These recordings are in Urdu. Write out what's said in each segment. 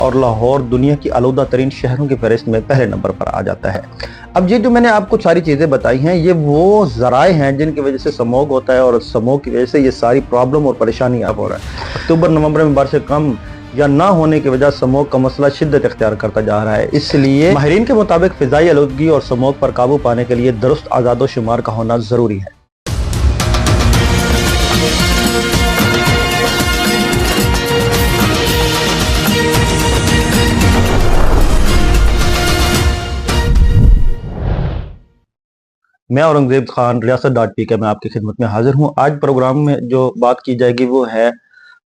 اور لاہور دنیا کی آلودہ ترین شہروں کی فہرست میں پہلے نمبر پر آ جاتا ہے۔ اب یہ جو میں نے آپ کو ساری چیزیں بتائی ہیں یہ وہ ذرائع ہیں جن کی وجہ سے سموگ ہوتا ہے، اور سموگ کی وجہ سے یہ ساری پرابلم اور پریشانی اب ہو رہا ہے۔ اکتوبر نومبر میں بارشیں کم یا نہ ہونے کی وجہ سموگ کا مسئلہ شدت اختیار کرتا جا رہا ہے۔ اس لیے ماہرین کے مطابق فضائی آلودگی اور سموگ پر قابو پانے کے لیے درست اعداد و شمار کا ہونا ضروری ہے۔ میں اورنگزیب خان ریاست.pk میں آپ کی خدمت میں حاضر ہوں۔ آج پروگرام میں جو بات کی جائے گی وہ ہے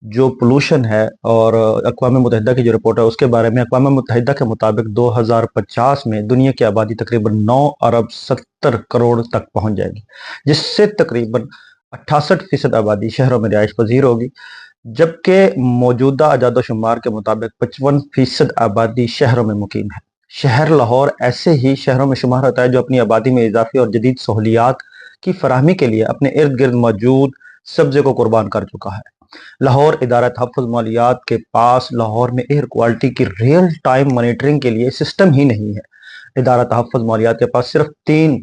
جو پولوشن ہے، اور اقوام متحدہ کی جو رپورٹ ہے اس کے بارے میں۔ اقوام متحدہ کے مطابق 2050 میں دنیا کی آبادی تقریباً 9 ارب 70 کروڑ تک پہنچ جائے گی، جس سے تقریباً 68% آبادی شہروں میں رہائش پذیر ہوگی، جبکہ موجودہ اعداد و شمار کے مطابق 55% آبادی شہروں میں مقیم ہے۔ شہر لاہور ایسے ہی شہروں میں شمار ہوتا ہے جو اپنی آبادی میں اضافے اور جدید سہولیات کی فراہمی کے لیے اپنے ارد گرد موجود سبزے کو قربان کر چکا ہے۔ لاہور ادارہ تحفظ ماحولیات کے پاس لاہور میں ایئر کوالٹی کی ریئل ٹائم مانیٹرنگ کے لیے سسٹم ہی نہیں ہے۔ ادارہ تحفظ ماحولیات کے پاس صرف 3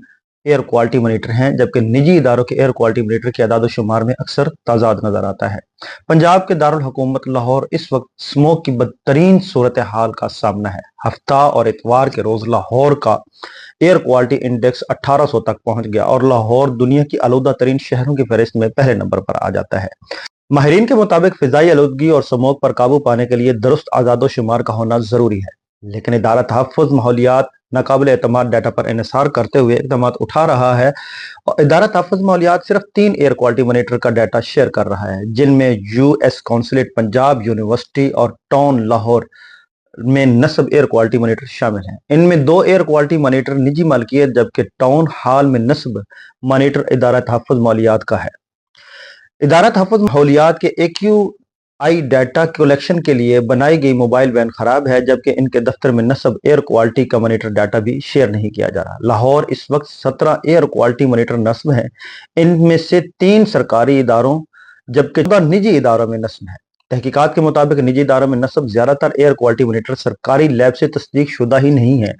ایئر کوالٹی مانیٹر ہیں، جبکہ نجی اداروں کے ایئر کوالٹی مانیٹر کے اعداد و شمار میں اکثر تضاد نظر آتا ہے۔ پنجاب کے دارالحکومت لاہور اس وقت سموگ کی بدترین صورتحال کا سامنا ہے۔ ہفتہ اور اتوار کے روز لاہور کا ایئر کوالٹی انڈیکس 1800 تک پہنچ گیا، اور لاہور دنیا کی آلودہ ترین شہروں کی فہرست میں پہلے نمبر پر آ جاتا ہے۔ ماہرین کے مطابق فضائی آلودگی اور سموگ پر قابو پانے کے لیے درست اعداد و شمار کا ہونا ضروری ہے، لیکن ادارہ تحفظ ماحولیات ناقابل اعتماد ڈیٹا پر انحصار کرتے ہوئے اقدامات اٹھا رہا ہے، اور ادارہ تحفظ ماحولیات صرف 3 ایئر کوالٹی مانیٹر کا ڈیٹا شیئر کر رہا ہے، جن میں US کونسلیٹ پنجاب، یونیورسٹی اور ٹاؤن لاہور میں نصب ایئر کوالٹی مانیٹر شامل ہیں۔ ان میں 2 ایئر کوالٹی مانیٹر نجی ملکیت، جبکہ ٹاؤن ہال میں نصب مانیٹر ادارہ تحفظ ماحولیات کا ہے۔ ادارہ تحفظ ماحولیات کے AQI ڈیٹا کلیکشن کے لیے بنائی گئی موبائل وین خراب ہے، جبکہ ان کے دفتر میں نصب ایئر کوالٹی کا مانیٹر ڈیٹا بھی شیئر نہیں کیا جا رہا۔ لاہور اس وقت 17 ایئر کوالٹی مانیٹر نصب ہیں، ان میں سے 3 سرکاری اداروں جبکہ 14 نجی اداروں میں نصب ہیں۔ تحقیقات کے مطابق نجی اداروں میں نصب زیادہ تر ایئر کوالٹی مانیٹر سرکاری لیب سے تصدیق شدہ ہی نہیں ہیں،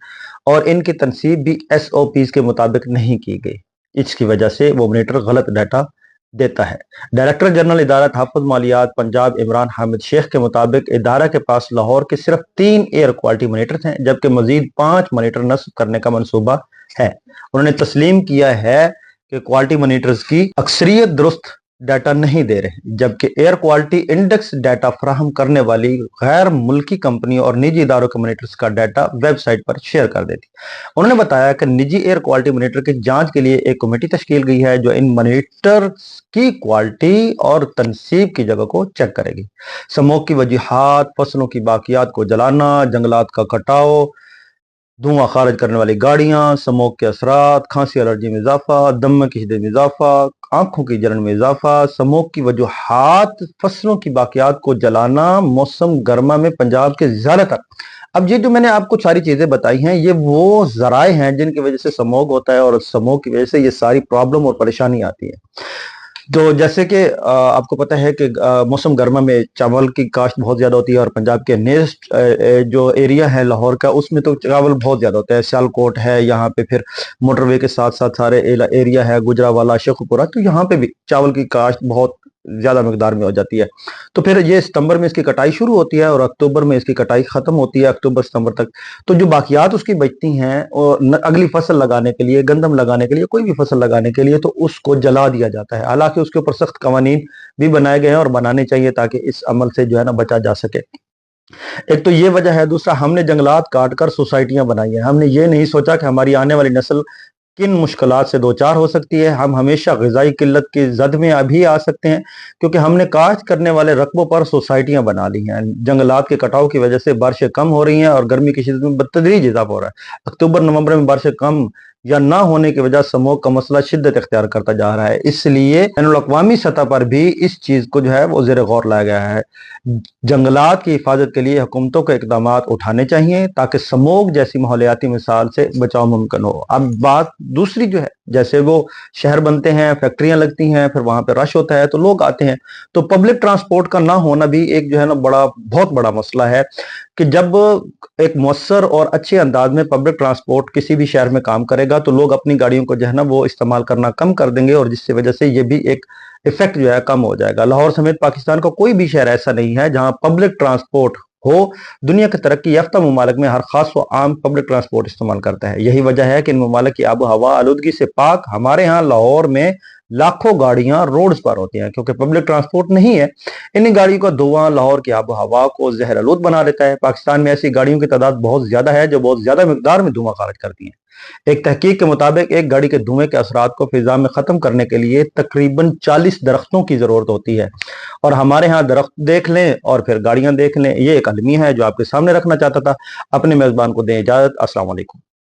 اور ان کی تنصیب بھی SOPs کے مطابق نہیں کی گئی۔ اس کی وجہ سے وہ مانیٹر غلط ڈیٹا دیتا ہے۔ ڈائریکٹر جنرل ادارہ تحفظ ماحولیات پنجاب عمران حامد شیخ کے مطابق ادارہ کے پاس لاہور کے صرف 3 ایئر کوالٹی مانیٹر ہیں، جبکہ مزید 5 مانیٹر نصب کرنے کا منصوبہ ہے۔ انہوں نے تسلیم کیا ہے کہ کوالٹی مانیٹرز کی اکثریت درست ڈیٹا نہیں دے رہے، جبکہ ایئر کوالٹی انڈیکس ڈیٹا فراہم کرنے والی غیر ملکی کمپنیوں اور نجی اداروں کے مانیٹرز کا ڈیٹا ویب سائٹ پر شیئر کر دیتی۔ انہوں نے بتایا کہ نجی ایئر کوالٹی مانیٹر کی جانچ کے لیے ایک کمیٹی تشکیل گئی ہے جو ان مانیٹرز کی کوالٹی اور تنصیب کی جگہ کو چیک کرے گی۔ سموگ کی وجوہات: فصلوں کی باقیات کو جلانا، جنگلات کا کٹاؤ، دھواں خارج کرنے والی گاڑیاں، سموگ کے اثرات، کھانسی الرجی میں اضافہ، دم کی شدت میں اضافہ، آنکھوں کی جلن میں اضافہ۔ سموگ کی وجوہات: فصلوں کی باقیات کو جلانا، موسم گرما میں پنجاب کے زیادہ تر۔ اب یہ جو میں نے آپ کو ساری چیزیں بتائی ہیں یہ وہ ذرائع ہیں جن کی وجہ سے سموگ ہوتا ہے، اور سموگ کی وجہ سے یہ ساری پرابلم اور پریشانی آتی ہے۔ تو جیسے کہ آپ کو پتہ ہے کہ موسم گرما میں چاول کی کاشت بہت زیادہ ہوتی ہے، اور پنجاب کے نیسٹ جو ایریا ہے لاہور کا اس میں تو چاول بہت زیادہ ہوتا ہے۔ سیالکوٹ ہے، یہاں پہ پھر موٹر وے کے ساتھ ساتھ سارے ایریا ہے، گجراوالا، شیخوپورہ، تو یہاں پہ بھی چاول کی کاشت بہت زیادہ مقدار میں ہو جاتی ہے۔ تو پھر یہ ستمبر میں اس کی کٹائی شروع ہوتی ہے اور اکتوبر میں اس کی کٹائی ختم ہوتی ہے، اکتوبر ستمبر تک۔ تو جو باقیات اس کی بچتی ہیں اور اگلی فصل لگانے کے لیے، گندم لگانے کے لیے، کوئی بھی فصل لگانے کے لیے، تو اس کو جلا دیا جاتا ہے۔ حالانکہ اس کے اوپر سخت قوانین بھی بنائے گئے ہیں اور بنانے چاہیے تاکہ اس عمل سے جو ہے نا بچا جا سکے۔ ایک تو یہ وجہ ہے۔ دوسرا، ہم نے جنگلات کاٹ کر سوسائٹیاں بنائی ہیں۔ ہم نے یہ نہیں سوچا کہ ہماری آنے والی نسل کن مشکلات سے دوچار ہو سکتی ہے۔ ہم ہمیشہ غذائی قلت کی زد میں ابھی آ سکتے ہیں کیونکہ ہم نے کاشت کرنے والے رقبوں پر سوسائٹیاں بنا لی ہیں۔ جنگلات کے کٹاؤ کی وجہ سے بارشیں کم ہو رہی ہیں اور گرمی کی شدت میں بتدریج اضافہ ہو رہا ہے۔ اکتوبر نومبر میں بارشیں کم یا نہ ہونے کی وجہ سموگ کا مسئلہ شدت اختیار کرتا جا رہا ہے۔ اس لیے بین الاقوامی سطح پر بھی اس چیز کو جو ہے وہ زیر غور لایا گیا ہے۔ جنگلات کی حفاظت کے لیے حکومتوں کو اقدامات اٹھانے چاہیے تاکہ سموگ جیسی ماحولیاتی مثال سے بچاؤ ممکن ہو۔ اب بات دوسری جو ہے جیسے وہ شہر بنتے ہیں، فیکٹریاں لگتی ہیں، پھر وہاں پہ رش ہوتا ہے تو لوگ آتے ہیں. تو پبلک ٹرانسپورٹ کا نہ ہونا بھی ایک جو ہے نا بہت بڑا مسئلہ ہے کہ جب ایک مؤثر اور اچھے انداز میں پبلک ٹرانسپورٹ کسی بھی شہر میں کام کرے گا تو لوگ اپنی گاڑیوں کو جو ہے نا وہ استعمال کرنا کم کر دیں گے، اور جس کی وجہ سے یہ بھی ایک ایفیکٹ جو ہے کم ہو جائے گا. لاہور سمیت پاکستان کا کوئی بھی شہر ایسا نہیں ہے جہاں پبلک ٹرانسپورٹ ہو. دنیا کے ترقی یافتہ ممالک میں ہر خاص و عام پبلک ٹرانسپورٹ استعمال کرتا ہے. یہی وجہ ہے کہ ان ممالک کی آب و ہوا آلودگی سے پاک ہمارے ہاں لاہور میں لاکھوں گاڑیاں روڈز پر ہوتی ہیں کیونکہ پبلک ٹرانسپورٹ نہیں ہے. انہی گاڑیوں کا دھواں لاہور کی آب و ہوا کو زہر آلود بنا دیتا ہے. پاکستان میں ایسی گاڑیوں کی تعداد بہت زیادہ ہے جو بہت زیادہ مقدار میں دھواں خارج کرتی ہیں. ایک تحقیق کے مطابق ایک گاڑی کے دھوئیں کے اثرات کو فضا میں ختم کرنے کے لیے تقریباً 40 درختوں کی ضرورت ہوتی ہے. اور ہمارے ہاں درخت دیکھ لیں اور پھر گاڑیاں دیکھ لیں. یہ ایک المیہ ہے جو آپ کے سامنے رکھنا چاہتا تھا. اپنے میزبان کو دیں اجازت. السلام علیکم.